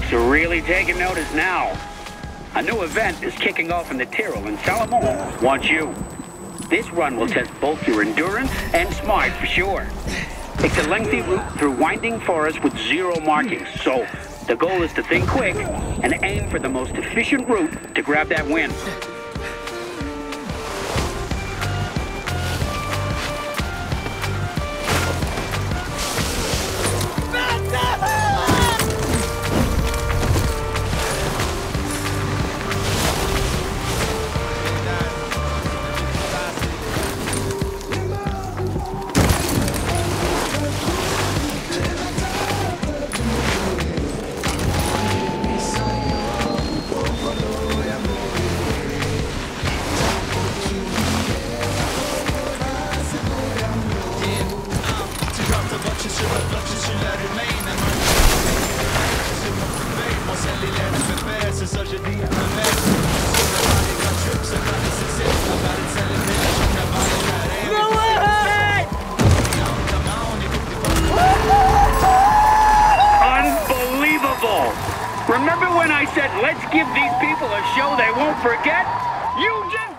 folks are really taking notice now. A new event is kicking off in the Tyrrell, and Salomon wants you. This run will test both your endurance and smart for sure. It's a lengthy route through winding forest with zero markings, so the goal is to think quick and aim for the most efficient route to grab that win. Remember when I said, let's give these people a show they won't forget? You just